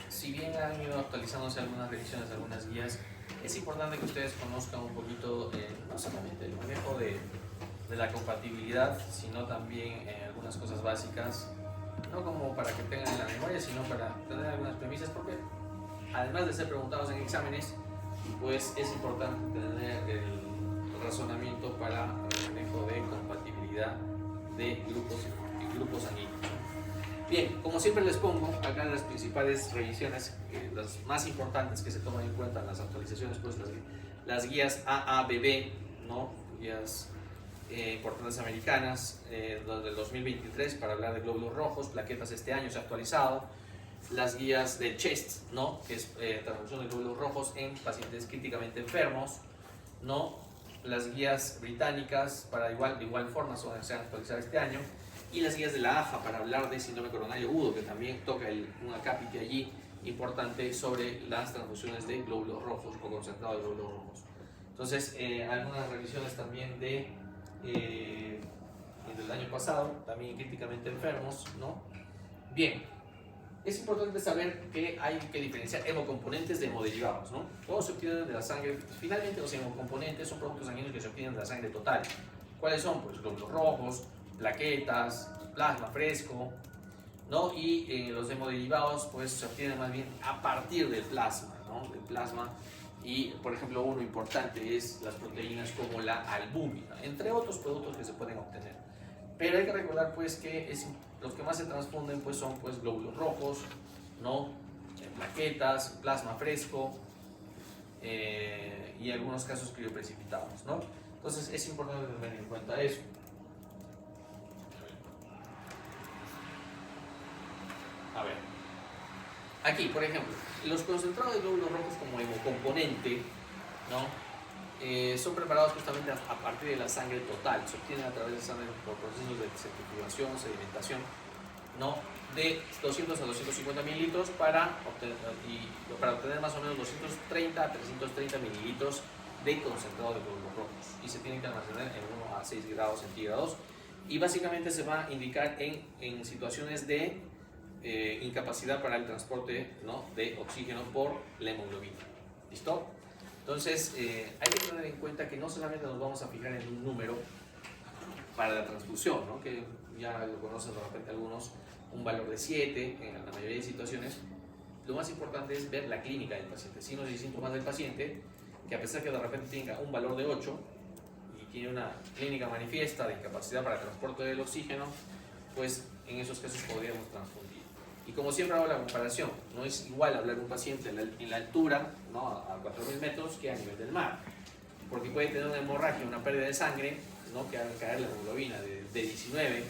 si bien han ido actualizándose algunas revisiones, algunas guías, es importante que ustedes conozcan un poquito, no solamente el manejo de la compatibilidad, sino también algunas cosas básicas, no como para que tengan en la memoria, sino para tener algunas premisas, porque además de ser preguntados en exámenes, pues es importante tener el razonamiento para el manejo de compatibilidad de grupos sanguíneos. Bien, como siempre les pongo acá las principales revisiones, las más importantes que se toman en cuenta en las actualizaciones, pues las guías AABB, ¿no? Guías importantes americanas, del 2023 para hablar de glóbulos rojos, plaquetas este año se ha actualizado, las guías de CHEST, ¿no? Que es transfusión de glóbulos rojos en pacientes críticamente enfermos, ¿no? Las guías británicas para de igual forma se han actualizado este año, y las guías de la AJA para hablar de síndrome coronario agudo, que también toca un acápite allí importante sobre las transfusiones de glóbulos rojos o concentrado de glóbulos rojos. Entonces, algunas revisiones también del año pasado, también críticamente enfermos, ¿no? Bien, es importante saber que hay que diferenciar hemocomponentes de hemoderivados, ¿no? Todos se obtienen de la sangre. Finalmente, los hemocomponentes son productos sanguíneos que se obtienen de la sangre total. ¿Cuáles son? Pues glóbulos rojos, plaquetas, plasma fresco, ¿no? Y los hemoderivados pues se obtienen más bien a partir del plasma, ¿no? Del plasma. Y por ejemplo, uno importante es las proteínas como la albúmina, entre otros productos que se pueden obtener. Pero hay que recordar pues que los que más se transfunden pues son pues glóbulos rojos, ¿no? Plaquetas, plasma fresco y en algunos casos crioprecipitados, ¿no? Entonces es importante tener en cuenta eso. A ver, aquí por ejemplo, los concentrados de glóbulos rojos como hemocomponente, ¿no? Son preparados justamente a partir de la sangre total, se obtienen a través de sangre por procesos de centrifugación, sedimentación, ¿no? De 200 a 250 mililitros para obtener más o menos 230 a 330 mililitros de concentrado de glóbulos rojos, y se tienen que almacenar en 1 a 6 grados centígrados, y básicamente se va a indicar en situaciones de incapacidad para el transporte, ¿no? De oxígeno por la hemoglobina. ¿Listo? Entonces hay que tener en cuenta que no solamente nos vamos a fijar en un número para la transfusión, ¿no? Que ya lo conocen de repente algunos, un valor de 7 en la mayoría de situaciones. Lo más importante es ver la clínica del paciente, signos y síntomas del paciente, que a pesar que de repente tenga un valor de 8 y tiene una clínica manifiesta de incapacidad para el transporte del oxígeno, pues en esos casos podríamos transfundir. Y como siempre hago la comparación, no es igual hablar de un paciente en la altura, ¿no? A 4.000 metros, que a nivel del mar, porque puede tener una hemorragia, una pérdida de sangre, ¿no? Que haga caer la hemoglobina de 19,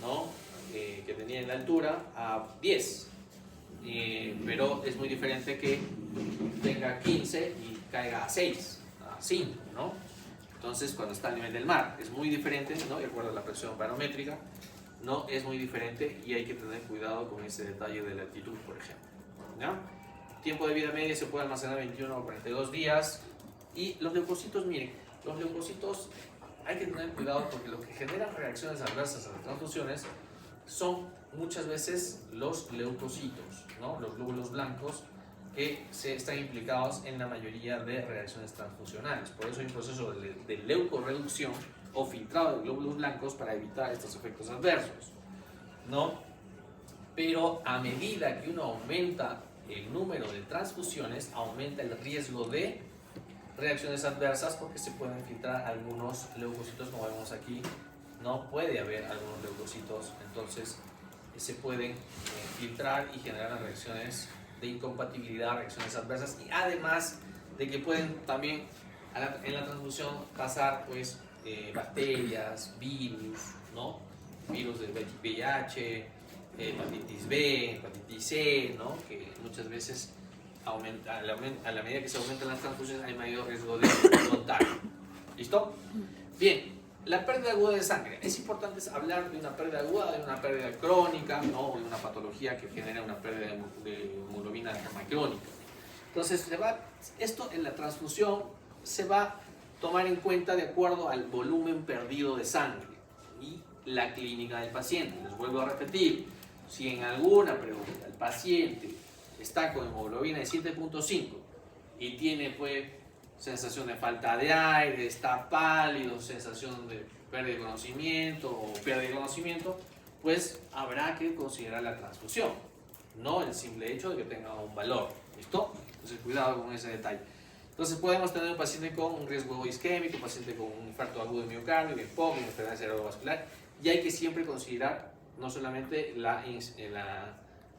¿no? Que tenía en la altura, a 10, pero es muy diferente que tenga 15 y caiga a 6, a 5, ¿no? Entonces, cuando está a nivel del mar, es muy diferente, ¿no? De acuerdo a la presión barométrica, no es muy diferente, y hay que tener cuidado con ese detalle de la altitud, por ejemplo, ¿ya? Tiempo de vida media se puede almacenar 21 o 42 días. Y los leucocitos, miren, los leucocitos hay que tener cuidado porque lo que genera reacciones adversas a las transfusiones son muchas veces los leucocitos, ¿no? Los glóbulos blancos, que están implicados en la mayoría de reacciones transfusionales. Por eso hay un proceso de leucorreducción o filtrado de glóbulos blancos para evitar estos efectos adversos, ¿no? Pero a medida que uno aumenta el número de transfusiones, aumenta el riesgo de reacciones adversas, porque se pueden filtrar algunos leucocitos, como vemos aquí, ¿no? Puede haber algunos leucocitos, entonces se pueden filtrar y generar reacciones de incompatibilidad, reacciones adversas, y además de que pueden también en la transfusión pasar pues bacterias, virus, ¿no? Virus del VIH, hepatitis B, hepatitis C, ¿no? Que muchas veces aumenta, a la medida que se aumentan las transfusiones hay mayor riesgo de contagio. ¿Listo? Bien, la pérdida aguda de sangre. Es importante hablar de una pérdida aguda, de una pérdida crónica, ¿no? De una patología que genera una pérdida de hemoglobina de forma crónica. Entonces, esto en la transfusión se va a tomar en cuenta de acuerdo al volumen perdido de sangre. Y la clínica del paciente. Les vuelvo a repetir, si en alguna pregunta el paciente está con hemoglobina de 7.5 y tiene pues sensación de falta de aire, está pálido, sensación de pérdida de conocimiento o pérdida de conocimiento, pues habrá que considerar la transfusión, no el simple hecho de que tenga un valor. ¿Listo? Entonces cuidado con ese detalle. Entonces podemos tener un paciente con un riesgo isquémico, un paciente con un infarto agudo de miocardio, un EPOC, una enfermedad cerebrovascular, y hay que siempre considerar no solamente la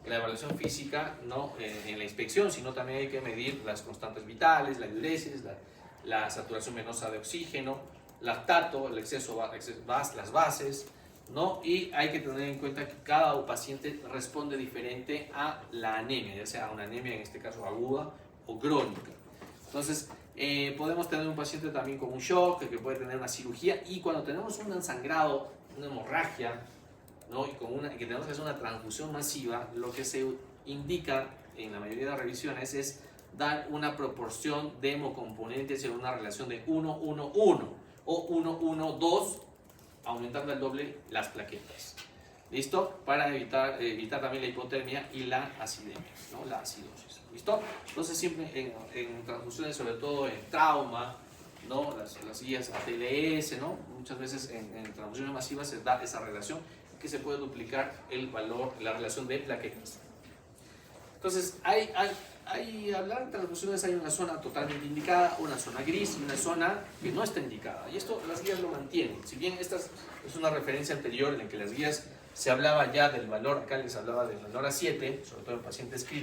evaluación física, ¿no? En la inspección, sino también hay que medir las constantes vitales, la diuresis, la saturación venosa de oxígeno, lactato, el exceso, las bases, ¿no? Y hay que tener en cuenta que cada paciente responde diferente a la anemia, ya sea una anemia en este caso aguda o crónica. Entonces, podemos tener un paciente también con un shock, que puede tener una cirugía, y cuando tenemos un sangrado, una hemorragia, ¿no? Y que tenemos que hacer una transfusión masiva, lo que se indica en la mayoría de las revisiones es dar una proporción de hemocomponentes en una relación de 1:1:1 o 1:1:2, aumentando al doble las plaquetas. ¿Listo? Para evitar también la hipotermia y la acidemia, ¿no? La acidosis. ¿Listo? Entonces siempre en transfusiones, sobre todo en trauma, ¿no? Las guías ATLS, ¿no? Muchas veces en transfusiones masivas se da esa relación que se puede duplicar el valor, la relación de plaquetas. Entonces, hablar de transfusiones hay una zona totalmente indicada, una zona gris y una zona que no está indicada. Y esto las guías lo mantienen. Si bien esta es una referencia anterior en que las guías se hablaba ya del valor, acá les hablaba del valor A7, sobre todo en pacientes críticos.